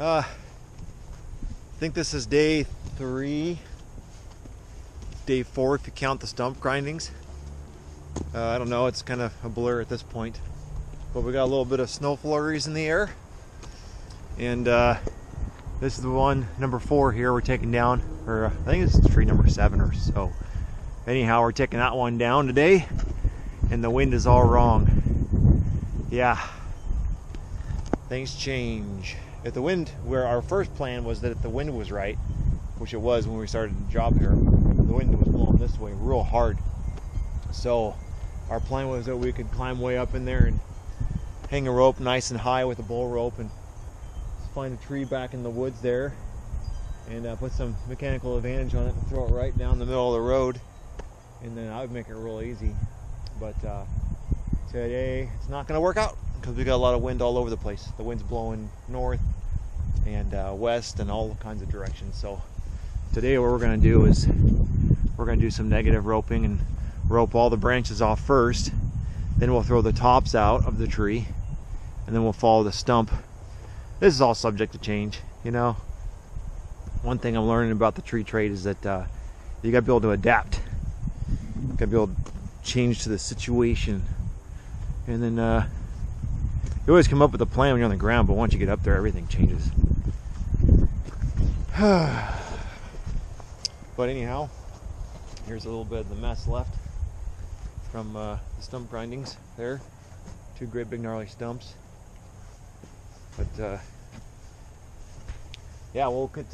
I think this is day 3, day 4 if you count the stump grindings. I don't know, it's kind of a blur at this point, but we got a little bit of snow flurries in the air, and this is the one, number 4 here, we're taking down, or I think this is tree number 7 or so. Anyhow, we're taking that one down today, and the wind is all wrong. Yeah, things change. If the wind, where our first plan was that if the wind was right, which it was when we started the job here, the wind was blowing this way real hard. So our plan was that we could climb way up in there and hang a rope nice and high with a bull rope and find a tree back in the woods there and put some mechanical advantage on it and throw it right down the middle of the road, and then I would make it real easy. But today it's not going to work out because we got a lot of wind all over the place. The wind's blowing north and west and all kinds of directions. So today what we're going to do is we're going to do some negative roping and rope all the branches off first. Then we'll throw the tops out of the tree, and then we'll follow the stump. This is all subject to change, you know. One thing I'm learning about the tree trade is that you got to be able to adapt. You got to be able to change to the situation, and then you always come up with a plan when you're on the ground, but once you get up there, everything changes. But anyhow, here's a little bit of the mess left from the stump grindings there. 2 great big gnarly stumps. But yeah, we'll get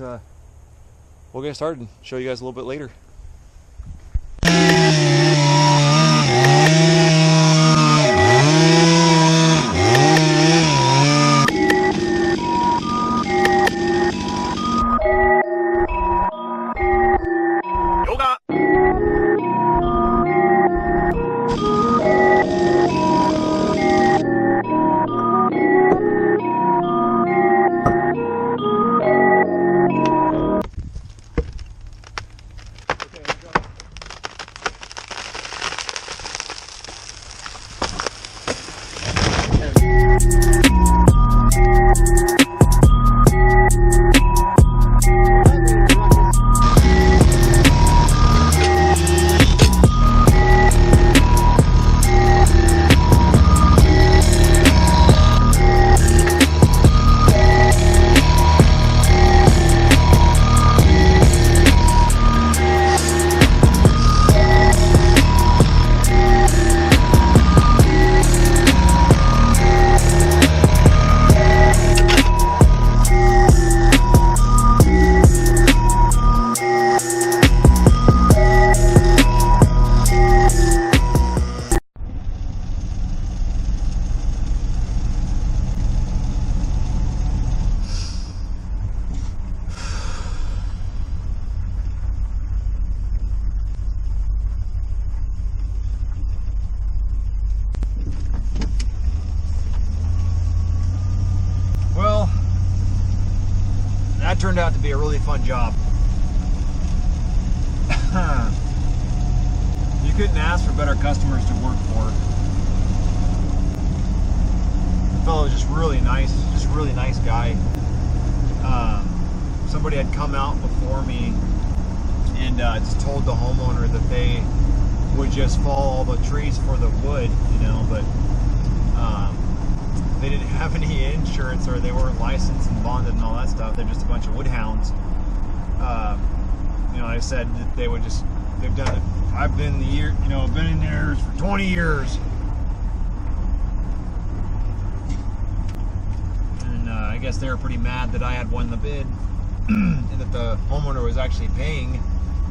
started and show you guys a little bit later. That turned out to be a really fun job. You couldn't ask for better customers to work for. The fellow was just really nice, just a really nice guy. Somebody had come out before me and just told the homeowner that they would just fall all the trees for the wood, you know, but they didn't have any insurance, or they weren't licensed and bonded and all that stuff. They're just a bunch of woodhounds. You know, I said that they would just, they've done it. I've been been in there for 20 years. And I guess they were pretty mad that I had won the bid and that the homeowner was actually paying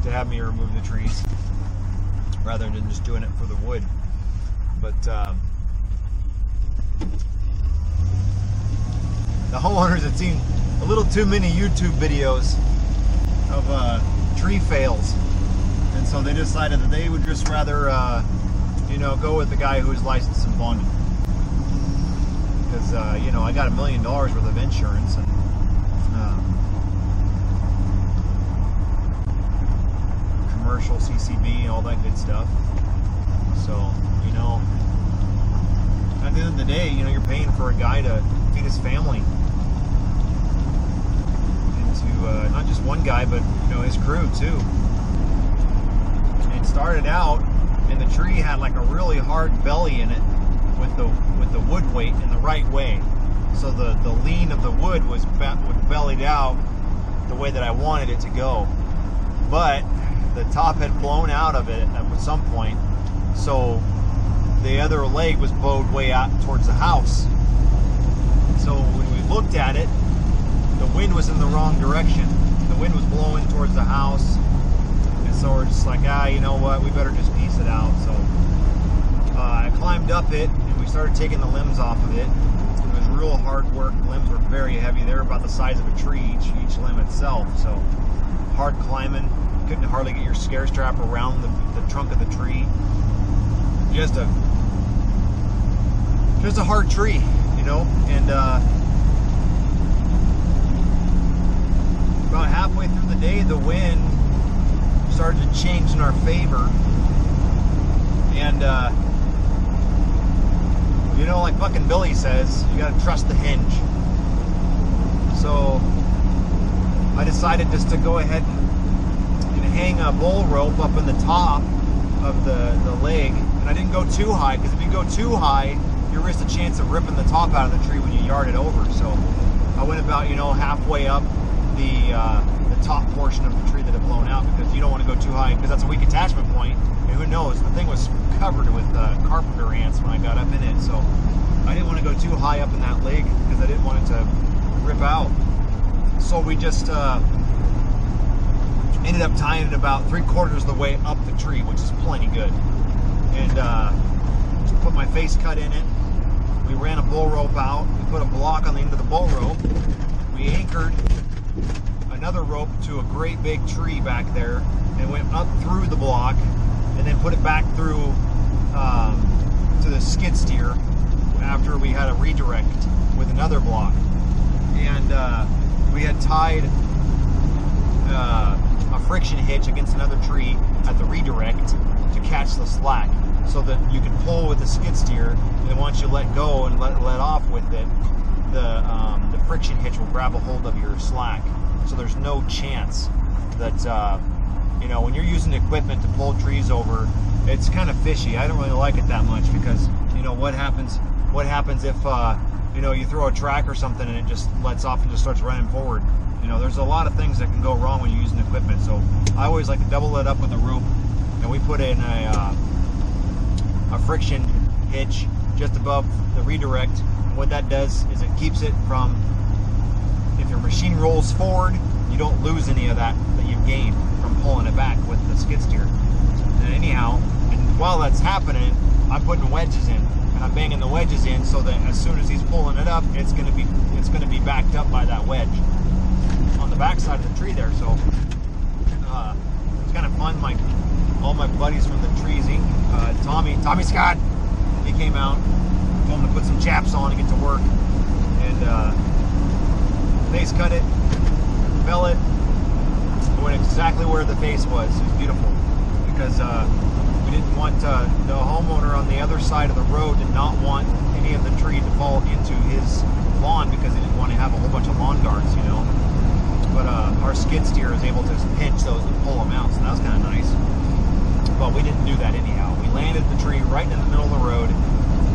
to have me remove the trees rather than just doing it for the wood. But the homeowners had seen a little too many YouTube videos of tree fails, and so they decided that they would just rather go with the guy who's licensed and bonded, because I got $1 million worth of insurance and commercial CCB, all that good stuff. So at the end of the day, you're paying for a guy to feed his family. one guy, but you know, his crew too. It started out, and the tree had like a really hard belly in it with the wood weight in the right way. So the lean of the wood was bellied out the way that I wanted it to go. But the top had blown out of it at some point, so the other leg was bowed way out towards the house. So when we looked at it, the wind was in the wrong direction. The wind was blowing towards the house, and so we're just like, you know what, we better just piece it out. So I climbed up it, and we started taking the limbs off of it. It was real hard work. The limbs were very heavy. They were about the size of a tree, each limb itself. So hard climbing. Couldn't hardly get your scare strap around the trunk of the tree. Just a hard tree, you know. And about halfway through the day, the wind started to change in our favor, and you know, like fucking Billy says, you gotta trust the hinge. So I decided just to go ahead and hang a bull rope up in the top of the leg, and I didn't go too high, because if you go too high, you risk the chance of ripping the top out of the tree when you yard it over. So I went about, you know, halfway up the top portion of the tree that had blown out, because you don't want to go too high, because that's a weak attachment point, and who knows, the thing was covered with carpenter ants when I got up in it. So I didn't want to go too high up in that leg, because I didn't want it to rip out. So we just ended up tying it about 3/4 of the way up the tree, which is plenty good, and put my face cut in it. We ran a bull rope out. We put a block on the end of the bull rope. We anchored another rope to a great big tree back there, and went up through the block, and then put it back through to the skid steer after we had a redirect with another block. And we had tied a friction hitch against another tree at the redirect to catch the slack, so that you can pull with the skid steer, and then once you let go and let off with it, the friction hitch will grab a hold of your slack. So there's no chance that you know, when you're using equipment to pull trees over, it's kind of fishy. I don't really like it that much, because you know what happens if you know, you throw a track or something and it just lets off and just starts running forward. You know, there's a lot of things that can go wrong when you're using equipment. So I always like to double it up with a rope, and we put in a friction hitch just above the redirect. What that does is it keeps it from, if your machine rolls forward, you don't lose any of that you've gained from pulling it back with the skid steer. And anyhow, and while that's happening, I'm putting wedges in, and I'm banging the wedges in, so that as soon as he's pulling it up, it's gonna be backed up by that wedge on the back side of the tree there. So it's kind of fun. All my buddies from the Trees Inc. Tommy Scott, he came out, told him to put some chaps on and get to work, and face cut it, fell it, went exactly where the face was. It was beautiful, because we didn't want the homeowner on the other side of the road did not want any of the tree to fall into his lawn, because he didn't want to have a whole bunch of lawn guards, you know. But our skid steer is able to pinch those and pull them out, so that was kind of nice. But we didn't do that anyhow. We landed the tree right in the middle of the road.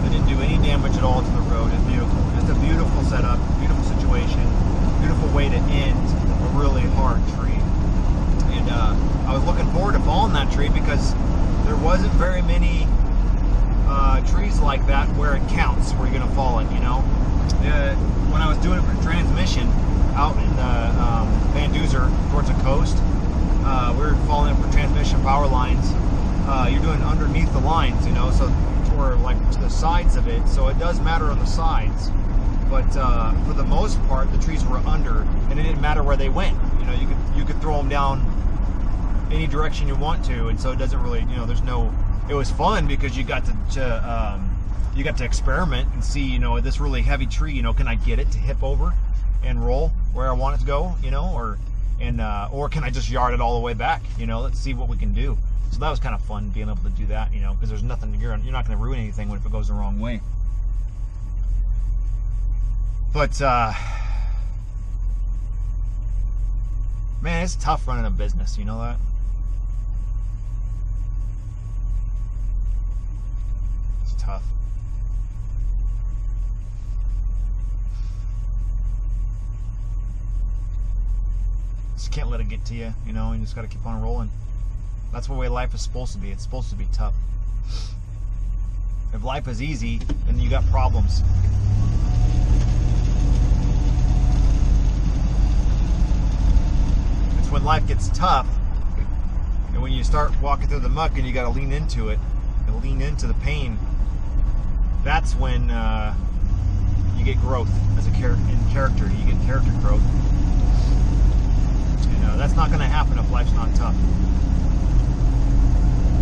It didn't do any damage at all to the road. It's beautiful. Just a beautiful setup, beautiful situation, beautiful way to end a really hard tree. And I was looking forward to falling that tree, because there wasn't very many trees like that where it counts, where you're going to fall it, you know. When I was doing it for transmission out in Van Duzer towards the coast, we were falling for transmission power lines. You're doing underneath the lines, you know, so, or like to the sides of it, so it does matter on the sides. But for the most part, the trees were under, and it didn't matter where they went. You know, you could throw them down any direction you want to, and so it doesn't really, you know, there's no. It was fun, because you got to experiment and see, you know, this really heavy tree, you know, can I get it to hip over and roll where I want it to go, you know, or can I just yard it all the way back, you know, let's see what we can do. So that was kind of fun, being able to do that, you know, because there's nothing, you're not going to ruin anything if it goes the wrong way. But Man, it's tough running a business, you know that? It's tough. Just can't let it get to you, you know, you just gotta keep on rolling. That's the way life is supposed to be. It's supposed to be tough. If life is easy, then you got problems. It's when life gets tough, and when you start walking through the muck and you got to lean into it, and lean into the pain, that's when you get growth as a in character. You get character growth. And that's not going to happen if life's not tough.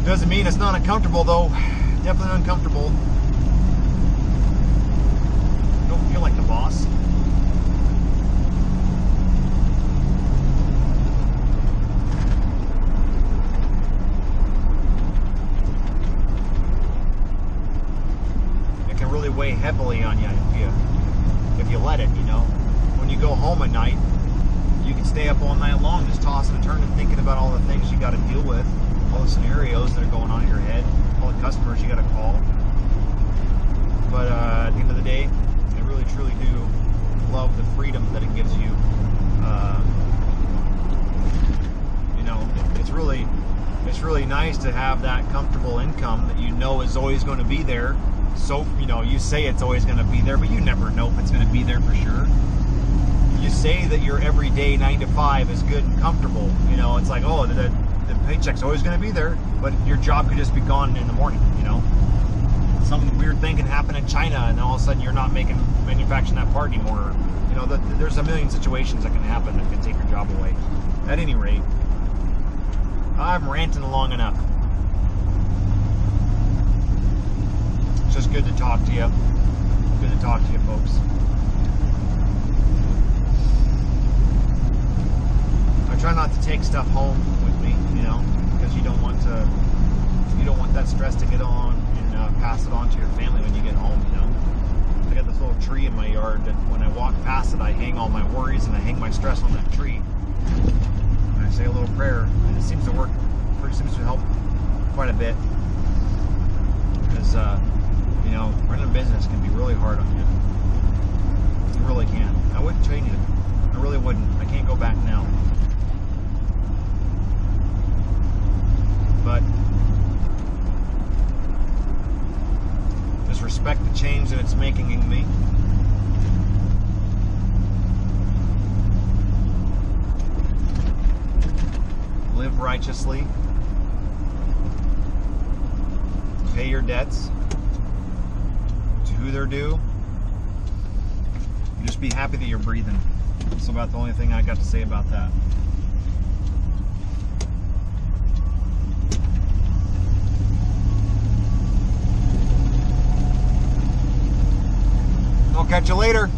Doesn't mean it's not uncomfortable, though. Definitely uncomfortable. Don't feel like the boss. It can really weigh heavily on you if you let it, you know. When you go home at night, you can stay up all night long just tossing and turning, thinking about all the things you got to deal with, all the scenarios that are going on in your head, all the customers you got to call. But at the end of the day, I really truly do love the freedom that it gives you. You know, it's really nice to have that comfortable income that you know is always going to be there. So, you know, you say it's always going to be there, but you never know if it's going to be there for sure. You say that your everyday 9 to 5 is good and comfortable. You know, it's like, oh, the paycheck's always going to be there, but your job could just be gone in the morning, you know. Some weird thing can happen in China, and all of a sudden you're not manufacturing that part anymore. You know, there's a million situations that can happen that can take your job away. At any rate, I'm ranting long enough. It's just good to talk to you. Good to talk to you, folks. I try not to take stuff home with me, you know, because you don't want that stress to get on and pass it on to your family when you get home, you know. I got this little tree in my yard that when I walk past it, I hang all my worries and I hang my stress on that tree. And I say a little prayer, and it seems to work. It seems to help quite a bit. Because you know, running a business can be really hard on you. It really can. I wouldn't change it. I really wouldn't. I can't go back now. But just respect the change that it's making in me. Live righteously. Pay your debts to who they're due. Just be happy that you're breathing. That's about the only thing I got to say about that. I'll catch you later.